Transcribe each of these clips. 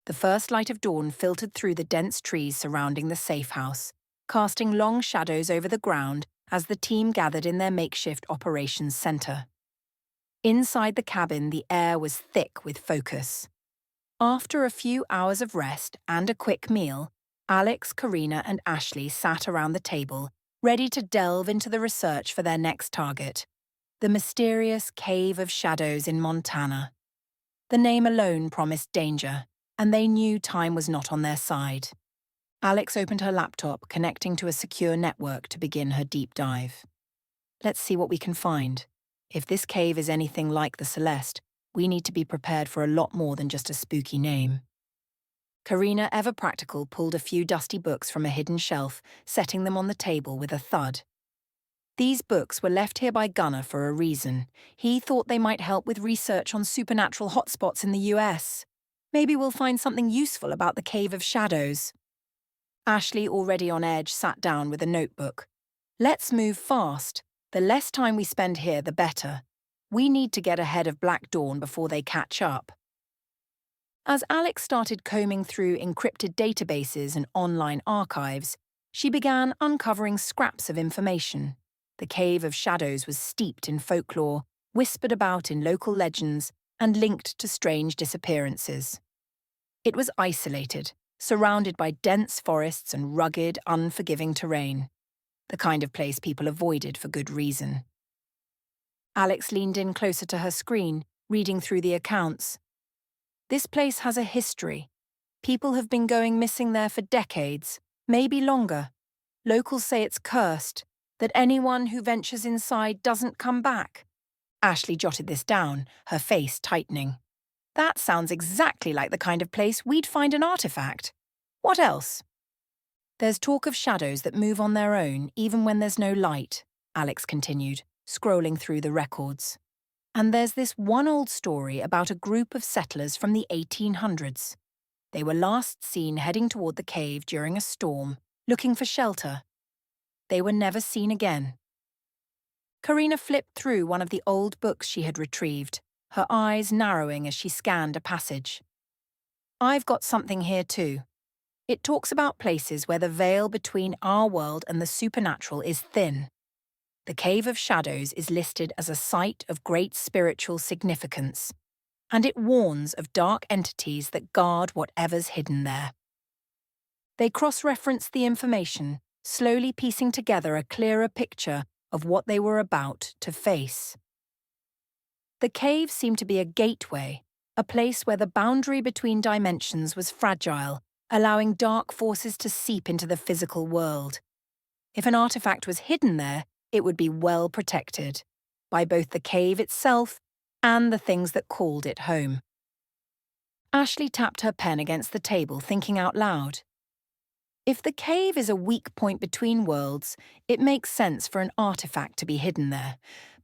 The first light of dawn filtered through the dense trees surrounding the safe house, casting long shadows over the ground as the team gathered in their makeshift operations center. Inside the cabin, the air was thick with focus. After a few hours of rest and a quick meal, Alex, Karina, and Ashley sat around the table, ready to delve into the research for their next target, the mysterious Cave of Shadows in Montana. The name alone promised danger, and they knew time was not on their side. Alex opened her laptop, connecting to a secure network to begin her deep dive. Let's see what we can find. If this cave is anything like the Celeste, we need to be prepared for a lot more than just a spooky name. Karina, ever practical, pulled a few dusty books from a hidden shelf, setting them on the table with a thud. These books were left here by Gunnar for a reason. He thought they might help with research on supernatural hotspots in the US. Maybe we'll find something useful about the Cave of Shadows. Ashley, already on edge, sat down with a notebook. Let's move fast. The less time we spend here, the better. We need to get ahead of Black Dawn before they catch up. As Alex started combing through encrypted databases and online archives, she began uncovering scraps of information. The Cave of Shadows was steeped in folklore, whispered about in local legends, and linked to strange disappearances. It was isolated, surrounded by dense forests and rugged, unforgiving terrain, the kind of place people avoided for good reason. Alex leaned in closer to her screen, reading through the accounts. This place has a history. People have been going missing there for decades, maybe longer. Locals say it's cursed, that anyone who ventures inside doesn't come back. Ashley jotted this down, her face tightening. That sounds exactly like the kind of place we'd find an artifact. What else? There's talk of shadows that move on their own, even when there's no light, Alex continued, scrolling through the records. And there's this one old story about a group of settlers from the 1800s. They were last seen heading toward the cave during a storm, looking for shelter. They were never seen again. Karina flipped through one of the old books she had retrieved, her eyes narrowing as she scanned a passage. I've got something here too. It talks about places where the veil between our world and the supernatural is thin. The Cave of Shadows is listed as a site of great spiritual significance, and it warns of dark entities that guard whatever's hidden there. They cross-referenced the information, slowly piecing together a clearer picture of what they were about to face. The cave seemed to be a gateway, a place where the boundary between dimensions was fragile, allowing dark forces to seep into the physical world. If an artifact was hidden there, it would be well protected by both the cave itself and the things that called it home. Ashley tapped her pen against the table, thinking out loud. If the cave is a weak point between worlds, it makes sense for an artifact to be hidden there.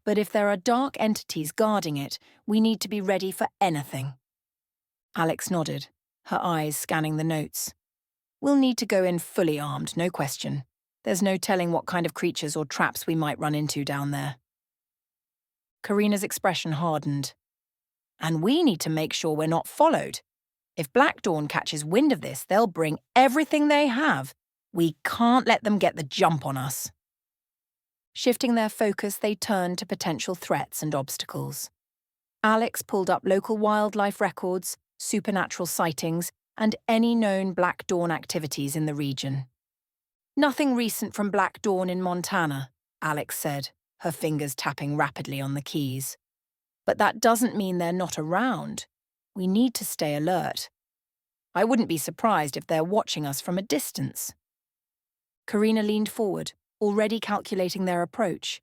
But if there are dark entities guarding it, we need to be ready for anything. Alex nodded, her eyes scanning the notes. We'll need to go in fully armed, no question. There's no telling what kind of creatures or traps we might run into down there. Karina's expression hardened. And we need to make sure we're not followed. If Black Dawn catches wind of this, they'll bring everything they have. We can't let them get the jump on us. Shifting their focus, they turned to potential threats and obstacles. Alex pulled up local wildlife records, supernatural sightings, and any known Black Dawn activities in the region. Nothing recent from Black Dawn in Montana, Alex said, her fingers tapping rapidly on the keys. But that doesn't mean they're not around. We need to stay alert. I wouldn't be surprised if they're watching us from a distance. Karina leaned forward, already calculating their approach.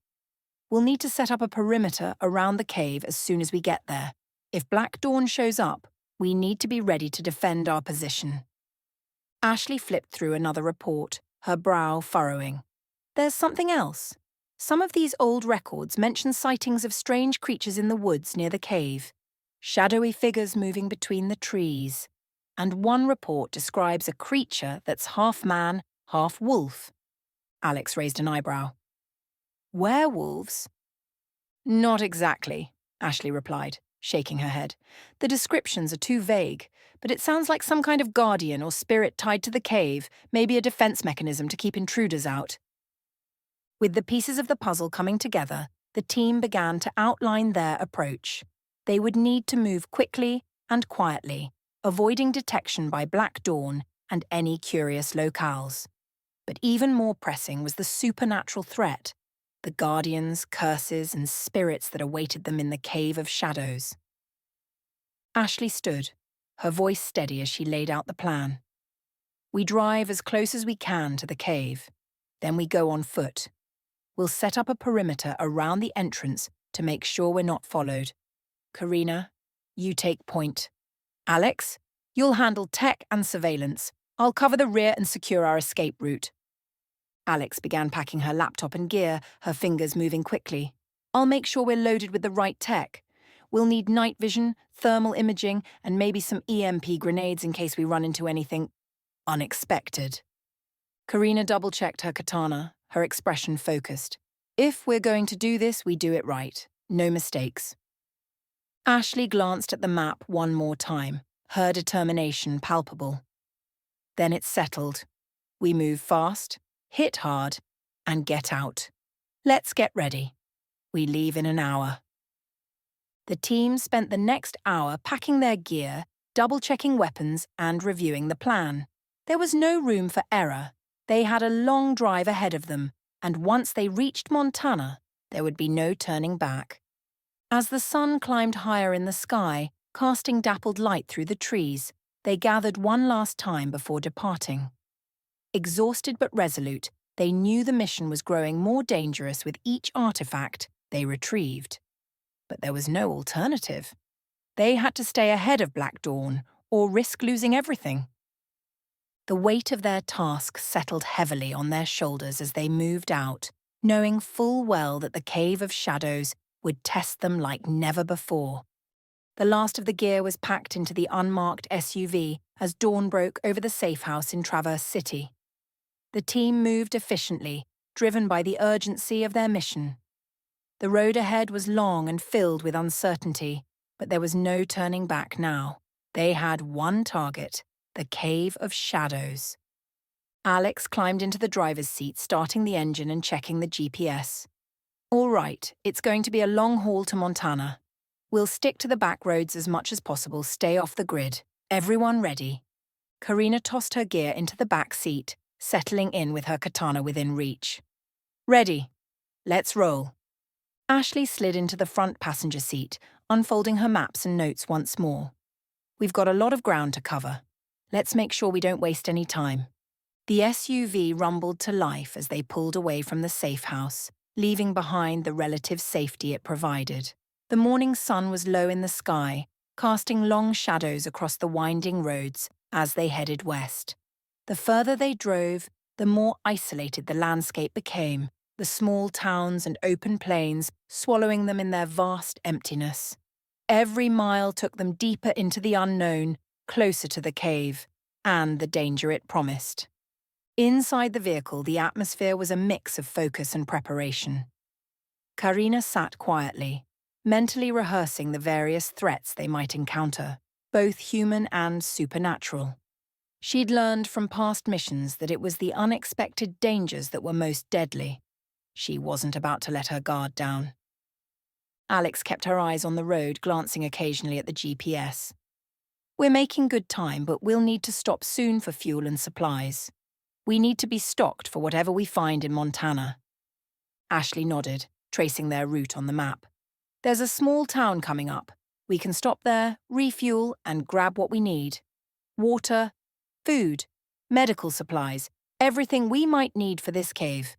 We'll need to set up a perimeter around the cave as soon as we get there. If Black Dawn shows up, we need to be ready to defend our position. Ashley flipped through another report, her brow furrowing. There's something else. Some of these old records mention sightings of strange creatures in the woods near the cave, shadowy figures moving between the trees, and one report describes a creature that's half man, half wolf. Alex raised an eyebrow. Werewolves? Not exactly, Ashley replied. shaking her head. "The descriptions are too vague, but it sounds like some kind of guardian or spirit tied to the cave, maybe a defense mechanism to keep intruders out." With the pieces of the puzzle coming together, the team began to outline their approach. They would need to move quickly and quietly, avoiding detection by Black Dawn and any curious locales. But even more pressing was the supernatural threat, the guardians, curses, and spirits that awaited them in the Cave of Shadows. Ashley stood, her voice steady as she laid out the plan. "We drive as close as we can to the cave. Then we go on foot. We'll set up a perimeter around the entrance to make sure we're not followed. Karina, you take point. Alex, you'll handle tech and surveillance. I'll cover the rear and secure our escape route." Alex began packing her laptop and gear, her fingers moving quickly. "I'll make sure we're loaded with the right tech. We'll need night vision, thermal imaging, and maybe some EMP grenades in case we run into anything unexpected." Karina double-checked her katana, her expression focused. "If we're going to do this, we do it right. No mistakes." Ashley glanced at the map one more time, her determination palpable. Then it settled. We move fast, hit hard, and get out. Let's get ready. We leave in an hour. The team spent the next hour packing their gear, double-checking weapons, and reviewing the plan. There was no room for error. They had a long drive ahead of them, and once they reached Montana, there would be no turning back. As the sun climbed higher in the sky, casting dappled light through the trees, they gathered one last time before departing. Exhausted but resolute, they knew the mission was growing more dangerous with each artifact they retrieved. But there was no alternative. They had to stay ahead of Black Dawn or risk losing everything. The weight of their task settled heavily on their shoulders as they moved out, knowing full well that the Cave of Shadows would test them like never before. The last of the gear was packed into the unmarked SUV as dawn broke over the safe house in Traverse City. The team moved efficiently, driven by the urgency of their mission. The road ahead was long and filled with uncertainty, but there was no turning back now. They had one target, the Cave of Shadows. Alex climbed into the driver's seat, starting the engine and checking the GPS. "All right, it's going to be a long haul to Montana. We'll stick to the back roads as much as possible, stay off the grid. Everyone ready?" Karina tossed her gear into the back seat, settling in with her katana within reach. "Ready. Let's roll." Ashley slid into the front passenger seat, unfolding her maps and notes once more. "We've got a lot of ground to cover. Let's make sure we don't waste any time." The SUV rumbled to life as they pulled away from the safe house, leaving behind the relative safety it provided. The morning sun was low in the sky, casting long shadows across the winding roads as they headed west. The further they drove, the more isolated the landscape became, the small towns and open plains swallowing them in their vast emptiness. Every mile took them deeper into the unknown, closer to the cave, and the danger it promised. Inside the vehicle, the atmosphere was a mix of focus and preparation. Karina sat quietly, mentally rehearsing the various threats they might encounter, both human and supernatural. She'd learned from past missions that it was the unexpected dangers that were most deadly. She wasn't about to let her guard down. Alex kept her eyes on the road, glancing occasionally at the GPS. "We're making good time, but we'll need to stop soon for fuel and supplies. We need to be stocked for whatever we find in Montana." Ashley nodded, tracing their route on the map. "There's a small town coming up. We can stop there, refuel, and grab what we need. Water, food, medical supplies, everything we might need for this cave."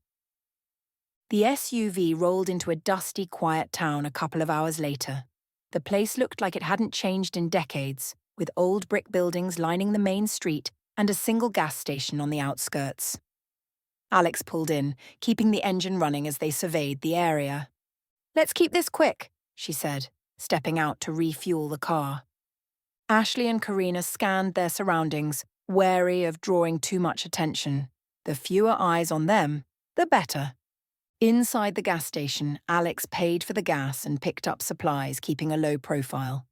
The SUV rolled into a dusty, quiet town a couple of hours later. The place looked like it hadn't changed in decades, with old brick buildings lining the main street and a single gas station on the outskirts. Alex pulled in, keeping the engine running as they surveyed the area. "Let's keep this quick," she said, stepping out to refuel the car. Ashley and Karina scanned their surroundings, wary of drawing too much attention. The fewer eyes on them, the better. Inside the gas station, Alex paid for the gas and picked up supplies, keeping a low profile.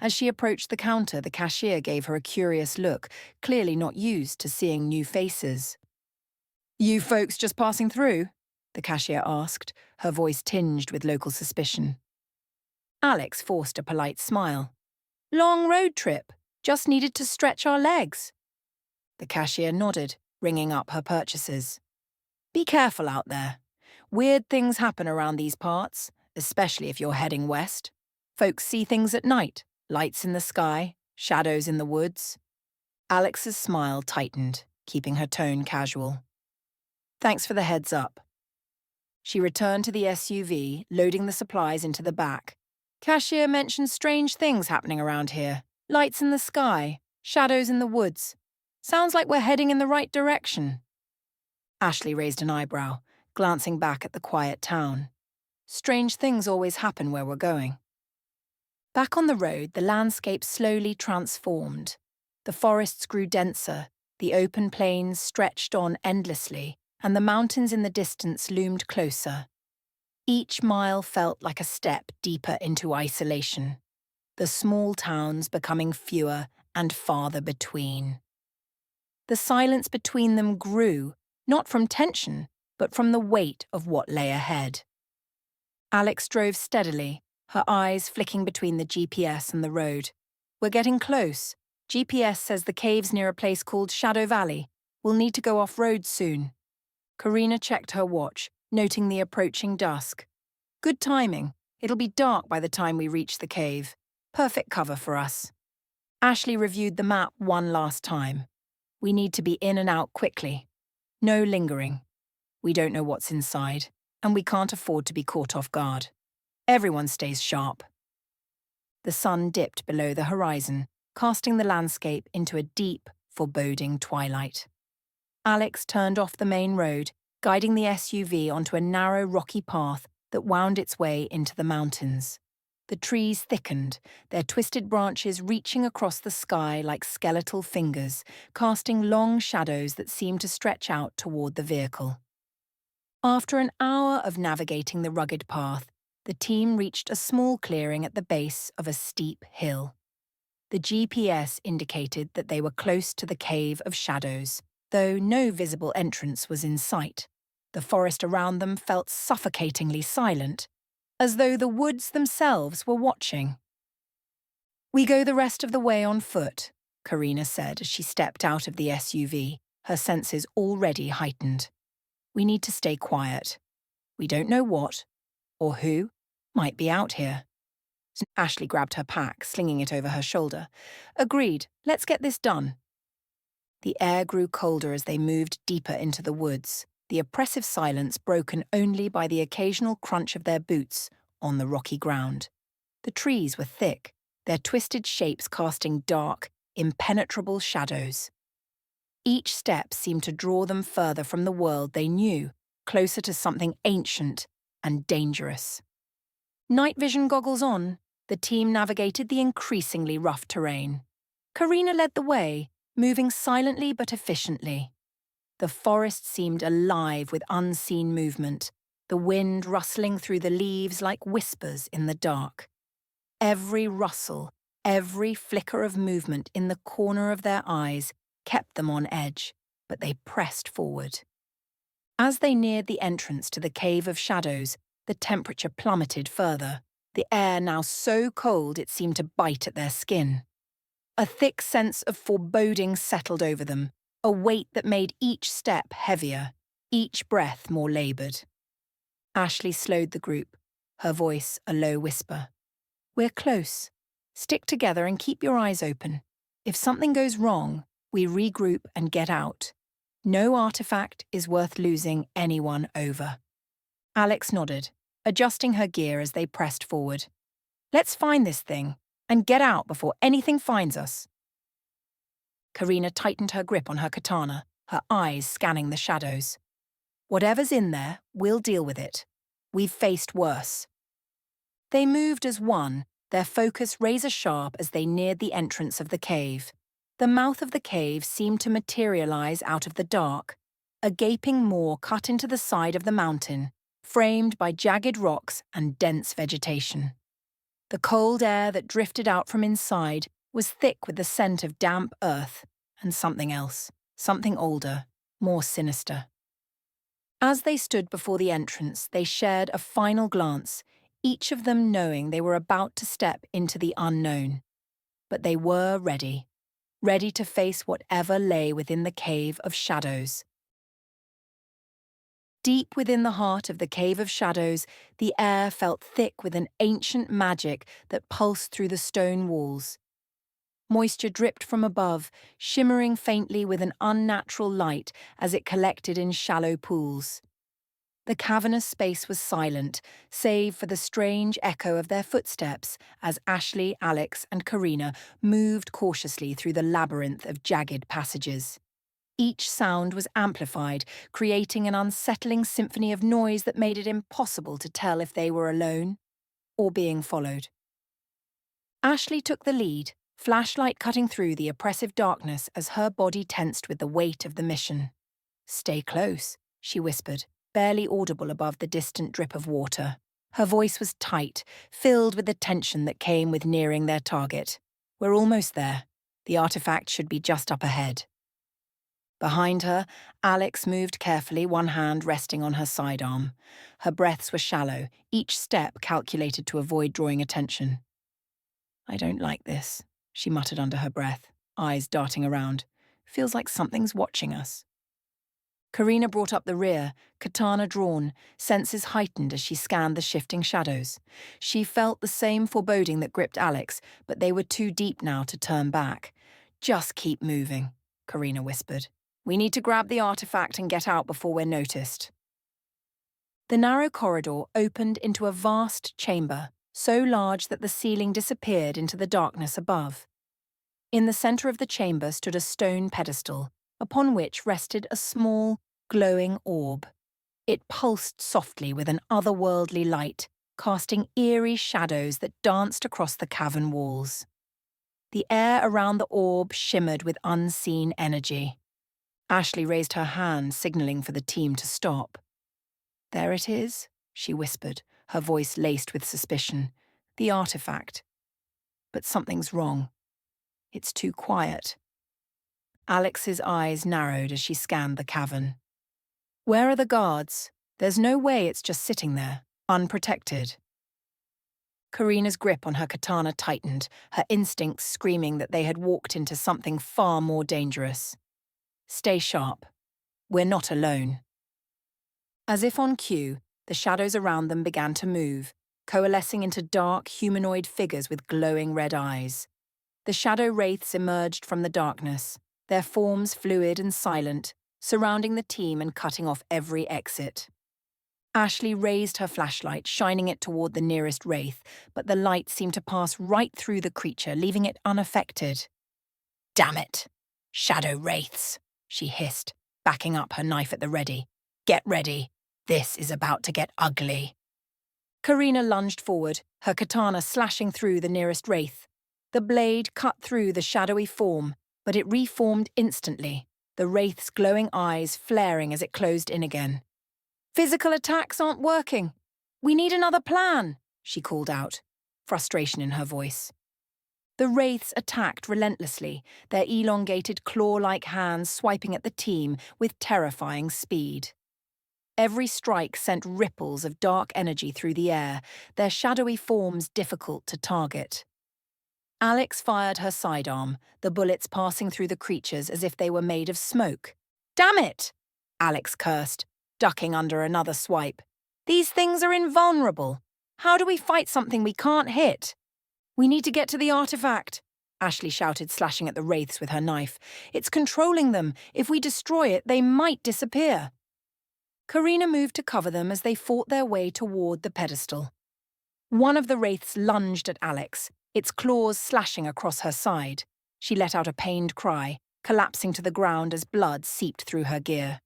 As she approached the counter, the cashier gave her a curious look, clearly not used to seeing new faces. "You folks just passing through?" the cashier asked, her voice tinged with local suspicion. Alex forced a polite smile. "Long road trip. Just needed to stretch our legs." The cashier nodded, ringing up her purchases. "Be careful out there. Weird things happen around these parts, especially if you're heading west. Folks see things at night, lights in the sky, shadows in the woods." Alex's smile tightened, keeping her tone casual. "Thanks for the heads up." She returned to the SUV, loading the supplies into the back. "Cashier mentioned strange things happening around here. Lights in the sky, shadows in the woods. Sounds like we're heading in the right direction." Ashley raised an eyebrow, glancing back at the quiet town. "Strange things always happen where we're going." Back on the road, the landscape slowly transformed. The forests grew denser, the open plains stretched on endlessly, and the mountains in the distance loomed closer. Each mile felt like a step deeper into isolation, the small towns becoming fewer and farther between. The silence between them grew, not from tension, but from the weight of what lay ahead. Alex drove steadily, her eyes flicking between the GPS and the road. "We're getting close. GPS says the cave's near a place called Shadow Valley. We'll need to go off-road soon." Karina checked her watch, noting the approaching dusk. "Good timing. It'll be dark by the time we reach the cave. Perfect cover for us." Ashley reviewed the map one last time. "We need to be in and out quickly. No lingering. We don't know what's inside, and we can't afford to be caught off guard. Everyone stays sharp." The sun dipped below the horizon, casting the landscape into a deep, foreboding twilight. Alex turned off the main road, guiding the SUV onto a narrow rocky path that wound its way into the mountains. The trees thickened, their twisted branches reaching across the sky like skeletal fingers, casting long shadows that seemed to stretch out toward the vehicle. After an hour of navigating the rugged path, the team reached a small clearing at the base of a steep hill. The GPS indicated that they were close to the Cave of Shadows, though no visible entrance was in sight. The forest around them felt suffocatingly silent, as though the woods themselves were watching. "We go the rest of the way on foot," Karina said as she stepped out of the SUV, her senses already heightened. "We need to stay quiet. We don't know what, or who, might be out here." Ashley grabbed her pack, slinging it over her shoulder. "Agreed, let's get this done." The air grew colder as they moved deeper into the woods, the oppressive silence broken only by the occasional crunch of their boots on the rocky ground. The trees were thick, their twisted shapes casting dark, impenetrable shadows. Each step seemed to draw them further from the world they knew, closer to something ancient and dangerous. Night vision goggles on, the team navigated the increasingly rough terrain. Karina led the way, moving silently but efficiently. The forest seemed alive with unseen movement, the wind rustling through the leaves like whispers in the dark. Every rustle, every flicker of movement in the corner of their eyes kept them on edge, but they pressed forward. As they neared the entrance to the Cave of Shadows, the temperature plummeted further, the air now so cold it seemed to bite at their skin. A thick sense of foreboding settled over them, a weight that made each step heavier, each breath more laboured. Ashley slowed the group, her voice a low whisper. "We're close. Stick together and keep your eyes open. If something goes wrong, we regroup and get out. No artifact is worth losing anyone over." Alex nodded, adjusting her gear as they pressed forward. "Let's find this thing and get out before anything finds us." Karina tightened her grip on her katana, her eyes scanning the shadows. "Whatever's in there, we'll deal with it. We've faced worse." They moved as one, their focus razor-sharp as they neared the entrance of the cave. The mouth of the cave seemed to materialize out of the dark, a gaping maw cut into the side of the mountain, framed by jagged rocks and dense vegetation. The cold air that drifted out from inside was thick with the scent of damp earth and something else, something older, more sinister. As they stood before the entrance, they shared a final glance, each of them knowing they were about to step into the unknown. But they were ready, ready to face whatever lay within the Cave of Shadows. Deep within the heart of the Cave of Shadows, the air felt thick with an ancient magic that pulsed through the stone walls. Moisture dripped from above, shimmering faintly with an unnatural light as it collected in shallow pools. The cavernous space was silent, save for the strange echo of their footsteps as Ashley, Alex, and Karina moved cautiously through the labyrinth of jagged passages. Each sound was amplified, creating an unsettling symphony of noise that made it impossible to tell if they were alone or being followed. Ashley took the lead, flashlight cutting through the oppressive darkness as her body tensed with the weight of the mission. "Stay close," she whispered, barely audible above the distant drip of water. Her voice was tight, filled with the tension that came with nearing their target. "We're almost there. The artifact should be just up ahead." Behind her, Alex moved carefully, one hand resting on her sidearm. Her breaths were shallow, each step calculated to avoid drawing attention. "I don't like this," she muttered under her breath, eyes darting around. "Feels like something's watching us." Karina brought up the rear, katana drawn, senses heightened as she scanned the shifting shadows. She felt the same foreboding that gripped Alex, but they were too deep now to turn back. "Just keep moving," Karina whispered. "We need to grab the artifact and get out before we're noticed." The narrow corridor opened into a vast chamber, so large that the ceiling disappeared into the darkness above. In the center of the chamber stood a stone pedestal, upon which rested a small, glowing orb. It pulsed softly with an otherworldly light, casting eerie shadows that danced across the cavern walls. The air around the orb shimmered with unseen energy. Ashley raised her hand, signaling for the team to stop. "There it is," she whispered, her voice laced with suspicion. "The artifact. But something's wrong. It's too quiet." Alex's eyes narrowed as she scanned the cavern. "Where are the guards? There's no way it's just sitting there, unprotected." Karina's grip on her katana tightened, her instincts screaming that they had walked into something far more dangerous. "Stay sharp. We're not alone." As if on cue, the shadows around them began to move, coalescing into dark, humanoid figures with glowing red eyes. The shadow wraiths emerged from the darkness, their forms fluid and silent, surrounding the team and cutting off every exit. Ashley raised her flashlight, shining it toward the nearest wraith, but the light seemed to pass right through the creature, leaving it unaffected. "Damn it! Shadow wraiths," she hissed, backing up, her knife at the ready. "Get ready. This is about to get ugly." Karina lunged forward, her katana slashing through the nearest wraith. The blade cut through the shadowy form, but it reformed instantly, the wraith's glowing eyes flaring as it closed in again. "Physical attacks aren't working. We need another plan," she called out, frustration in her voice. The wraiths attacked relentlessly, their elongated claw-like hands swiping at the team with terrifying speed. Every strike sent ripples of dark energy through the air, their shadowy forms difficult to target. Alex fired her sidearm, the bullets passing through the creatures as if they were made of smoke. "Damn it!" Alex cursed, ducking under another swipe. "These things are invulnerable. How do we fight something we can't hit?" "We need to get to the artifact," Ashley shouted, slashing at the wraiths with her knife. "It's controlling them. If we destroy it, they might disappear." Karina moved to cover them as they fought their way toward the pedestal. One of the wraiths lunged at Alex, its claws slashing across her side. She let out a pained cry, collapsing to the ground as blood seeped through her gear.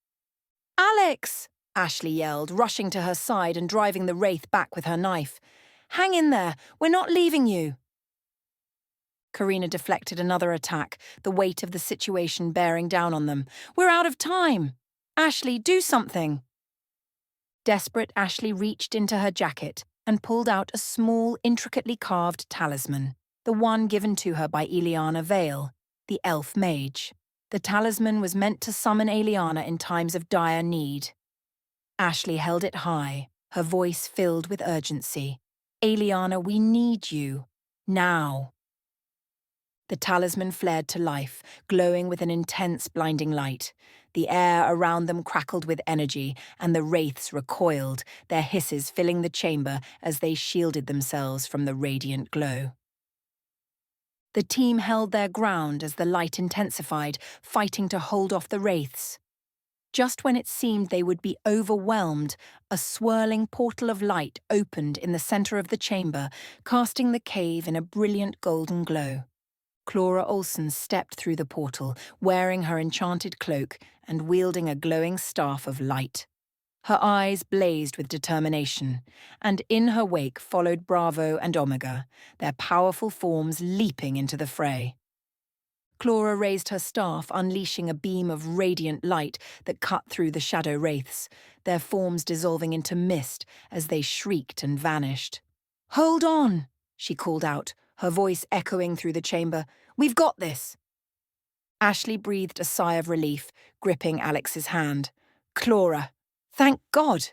"Alex!" Ashley yelled, rushing to her side and driving the wraith back with her knife. "Hang in there, we're not leaving you." Karina deflected another attack, the weight of the situation bearing down on them. "We're out of time! Ashley, do something!" Desperate, Ashley reached into her jacket and pulled out a small, intricately carved talisman, the one given to her by Eliana Vale, the elf mage. The talisman was meant to summon Eliana in times of dire need. Ashley held it high, her voice filled with urgency. Eliana, we need you. Now. The talisman flared to life, glowing with an intense, blinding light. The air around them crackled with energy, and the wraiths recoiled, their hisses filling the chamber as they shielded themselves from the radiant glow. The team held their ground as the light intensified, fighting to hold off the wraiths. Just when it seemed they would be overwhelmed, a swirling portal of light opened in the center of the chamber, casting the cave in a brilliant golden glow. Clara Olsen stepped through the portal, wearing her enchanted cloak and wielding a glowing staff of light. Her eyes blazed with determination, and in her wake followed Bravo and Omega, their powerful forms leaping into the fray. Clara raised her staff, unleashing a beam of radiant light that cut through the shadow wraiths, their forms dissolving into mist as they shrieked and vanished. "Hold on!" she called out, her voice echoing through the chamber. "We've got this!" Ashley breathed a sigh of relief, gripping Alex's hand. "Clara, thank God!"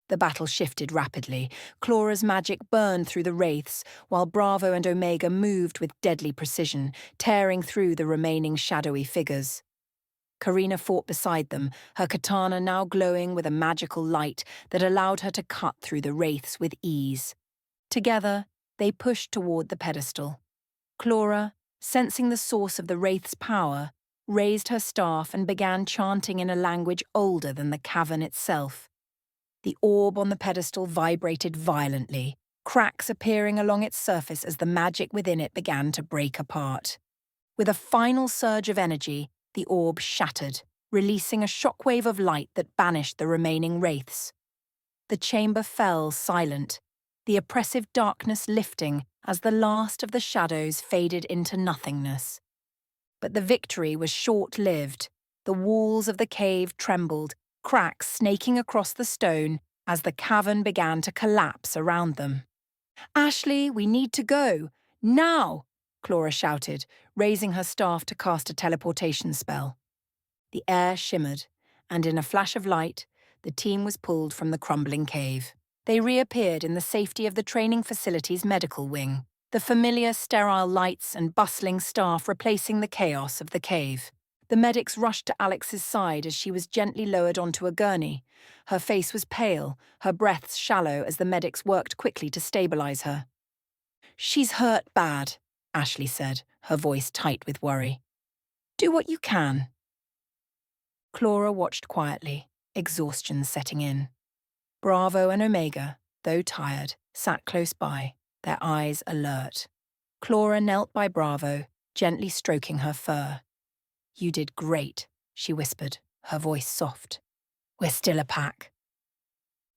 The battle shifted rapidly. Clara's magic burned through the wraiths, while Bravo and Omega moved with deadly precision, tearing through the remaining shadowy figures. Karina fought beside them, her katana now glowing with a magical light that allowed her to cut through the wraiths with ease. Together, they pushed toward the pedestal. Clara, sensing the source of the wraith's power, raised her staff and began chanting in a language older than the cavern itself. The orb on the pedestal vibrated violently, cracks appearing along its surface as the magic within it began to break apart. With a final surge of energy, the orb shattered, releasing a shockwave of light that banished the remaining wraiths. The chamber fell silent, the oppressive darkness lifting as the last of the shadows faded into nothingness. But the victory was short-lived. The walls of the cave trembled, cracks snaking across the stone as the cavern began to collapse around them. "Ashley, we need to go. Now!" Clara shouted, raising her staff to cast a teleportation spell. The air shimmered, and in a flash of light, the team was pulled from the crumbling cave. They reappeared in the safety of the training facility's medical wing, the familiar sterile lights and bustling staff replacing the chaos of the cave. The medics rushed to Alex's side as she was gently lowered onto a gurney. Her face was pale, her breaths shallow as the medics worked quickly to stabilize her. "She's hurt bad," Ashley said, her voice tight with worry. "Do what you can." Clara watched quietly, exhaustion setting in. Bravo and Omega, though tired, sat close by, their eyes alert. Clara knelt by Bravo, gently stroking her fur. "You did great," she whispered, her voice soft. "We're still a pack."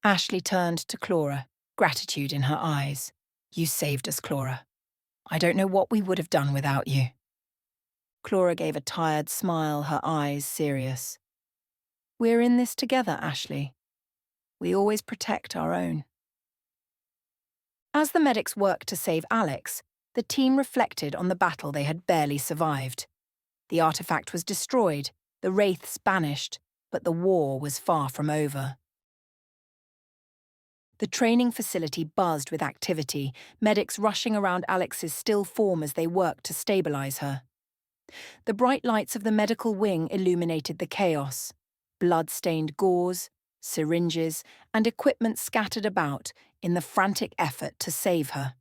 Ashley turned to Clara, gratitude in her eyes. "You saved us, Clara. I don't know what we would have done without you." Clara gave a tired smile, her eyes serious. "We're in this together, Ashley. We always protect our own." As the medics worked to save Alex, the team reflected on the battle they had barely survived. The artifact was destroyed, the wraiths banished, but the war was far from over. The training facility buzzed with activity, medics rushing around Alex's still form as they worked to stabilize her. The bright lights of the medical wing illuminated the chaos. Blood-stained gauze, syringes, and equipment scattered about in the frantic effort to save her.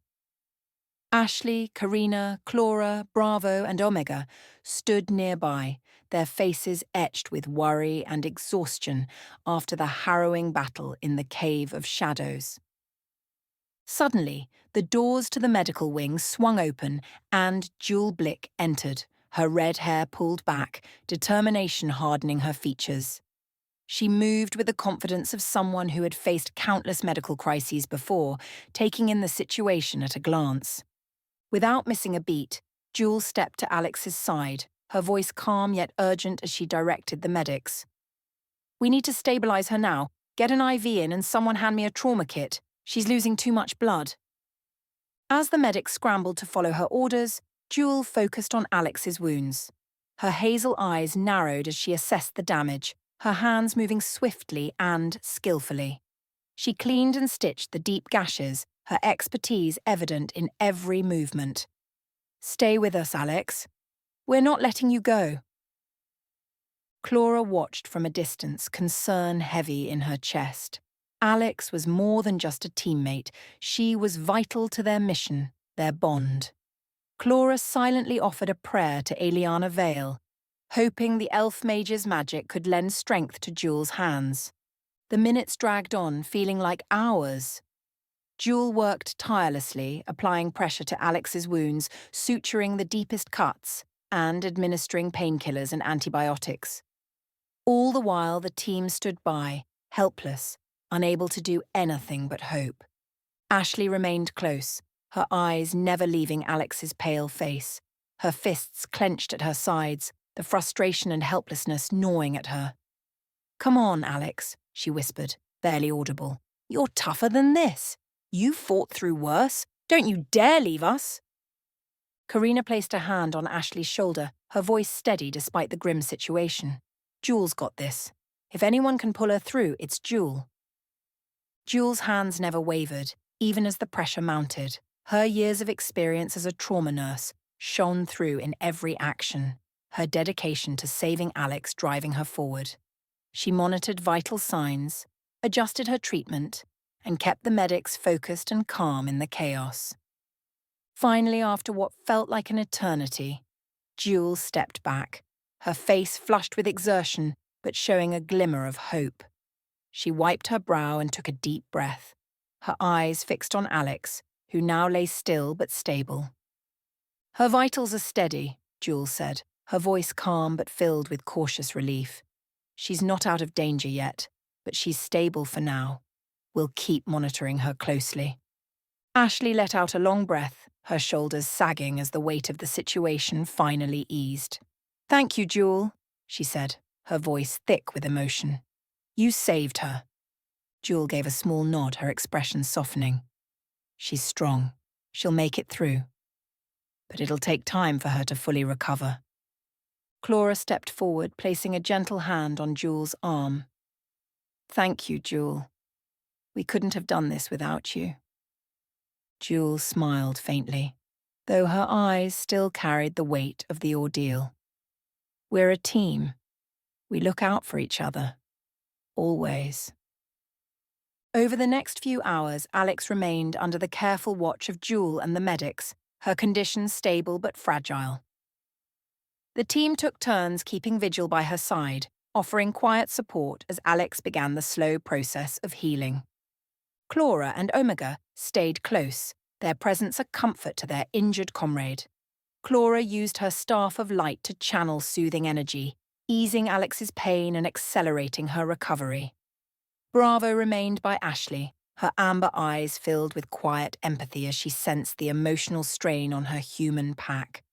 Ashley, Karina, Clara, Bravo, and Omega stood nearby, their faces etched with worry and exhaustion after the harrowing battle in the Cave of Shadows. Suddenly, the doors to the medical wing swung open and Jewel Blick entered, her red hair pulled back, determination hardening her features. She moved with the confidence of someone who had faced countless medical crises before, taking in the situation at a glance. Without missing a beat, Jewel stepped to Alex's side, her voice calm yet urgent as she directed the medics. "We need to stabilize her now. get an IV in and someone hand me a trauma kit. She's losing too much blood. As the medic scrambled to follow her orders, Jewel focused on Alex's wounds. Her hazel eyes narrowed as she assessed the damage, her hands moving swiftly and skillfully. She cleaned and stitched the deep gashes, her expertise evident in every movement. "Stay with us, Alex. We're not letting you go." Clara watched from a distance, concern heavy in her chest. Alex was more than just a teammate. She was vital to their mission, their bond. Clara silently offered a prayer to Eliana Vale, hoping the elf mage's magic could lend strength to Jewel's hands. The minutes dragged on, feeling like hours. Jewel worked tirelessly, applying pressure to Alex's wounds, suturing the deepest cuts, and administering painkillers and antibiotics. All the while, the team stood by, helpless, unable to do anything but hope. Ashley remained close, her eyes never leaving Alex's pale face, her fists clenched at her sides, the frustration and helplessness gnawing at her. "Come on, Alex," she whispered, barely audible. "You're tougher than this. You fought through worse. Don't you dare leave us." Karina placed a hand on Ashley's shoulder, her voice steady despite the grim situation. "Jewel's got this. If anyone can pull her through, it's Jewel." Jewel's hands never wavered, even as the pressure mounted. Her years of experience as a trauma nurse shone through in every action, her dedication to saving Alex driving her forward. She monitored vital signs, adjusted her treatment, and kept the medics focused and calm in the chaos. Finally, after what felt like an eternity, Jewel stepped back, her face flushed with exertion but showing a glimmer of hope. She wiped her brow and took a deep breath, her eyes fixed on Alex, who now lay still but stable. "Her vitals are steady," Jewel said, her voice calm but filled with cautious relief. "She's not out of danger yet, but she's stable for now. We'll keep monitoring her closely." Ashley let out a long breath, her shoulders sagging as the weight of the situation finally eased. "Thank you, Jewel," she said, her voice thick with emotion. "You saved her." Jewel gave a small nod, her expression softening. "She's strong. She'll make it through. But it'll take time for her to fully recover." Clara stepped forward, placing a gentle hand on Jewel's arm. "Thank you, Jewel. We couldn't have done this without you." Jewel smiled faintly, though her eyes still carried the weight of the ordeal. "We're a team. We look out for each other. Always." Over the next few hours, Alex remained under the careful watch of Jewel and the medics, her condition stable but fragile. The team took turns keeping vigil by her side, offering quiet support as Alex began the slow process of healing. Clara and Omega stayed close, their presence a comfort to their injured comrade. Clara used her staff of light to channel soothing energy, easing Alex's pain and accelerating her recovery. Bravo remained by Ashley, her amber eyes filled with quiet empathy as she sensed the emotional strain on her human pack.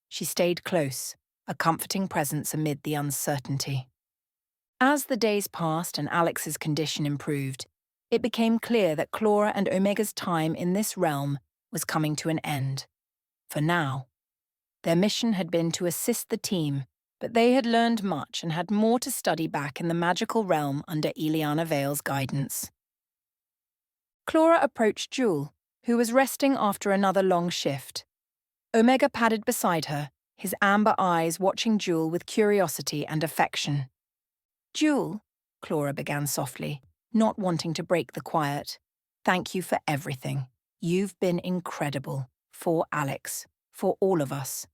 She stayed close, a comforting presence amid the uncertainty. As the days passed and Alex's condition improved, it became clear that Clara and Omega's time in this realm was coming to an end. For now. Their mission had been to assist the team, but they had learned much and had more to study back in the magical realm under Eliana Vale's guidance. Clara approached Jewel, who was resting after another long shift. Omega padded beside her, his amber eyes watching Jewel with curiosity and affection. "Jewel," Clara began softly, not wanting to break the quiet, "thank you for everything. You've been incredible. For Alex. For all of us.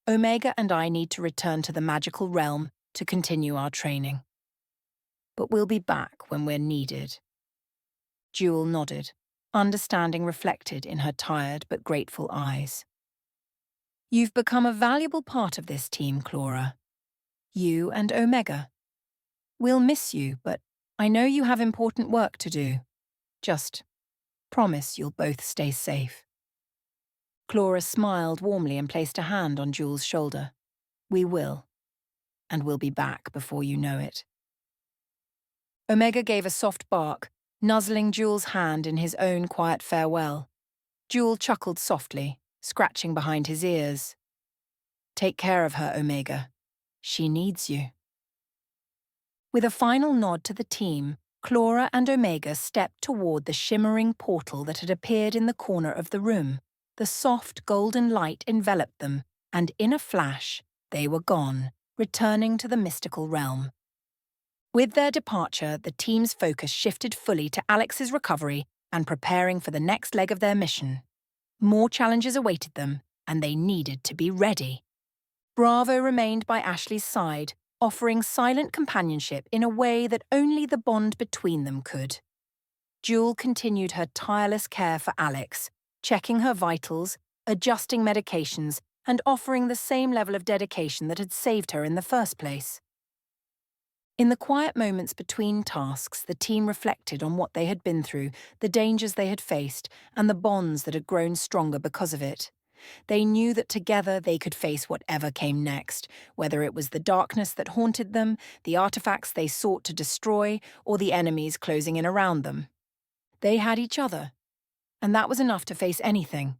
Omega and I need to return to the magical realm to continue our training. But we'll be back when we're needed." Jewel nodded, understanding reflected in her tired but grateful eyes. "You've become a valuable part of this team, Clara. You and Omega. We'll miss you, but I know you have important work to do. Just promise you'll both stay safe." Clara smiled warmly and placed a hand on Jewel's shoulder. "We will, and we'll be back before you know it." Omega gave a soft bark, nuzzling Jewel's hand in his own quiet farewell. Jewel chuckled softly, scratching behind his ears. Take care of her, Omega. She needs you. With a final nod to the team, Clara and Omega stepped toward the shimmering portal that had appeared in the corner of the room. The soft golden light enveloped them, and in a flash, they were gone, returning to the mystical realm. With their departure, the team's focus shifted fully to Alex's recovery and preparing for the next leg of their mission. More challenges awaited them, and they needed to be ready. Bravo remained by Ashley's side, offering silent companionship in a way that only the bond between them could. Jewel continued her tireless care for Alex, checking her vitals, adjusting medications, and offering the same level of dedication that had saved her in the first place. In the quiet moments between tasks, the team reflected on what they had been through, the dangers they had faced, and the bonds that had grown stronger because of it. They knew that together they could face whatever came next, whether it was the darkness that haunted them, the artifacts they sought to destroy, or the enemies closing in around them. They had each other, and that was enough to face anything.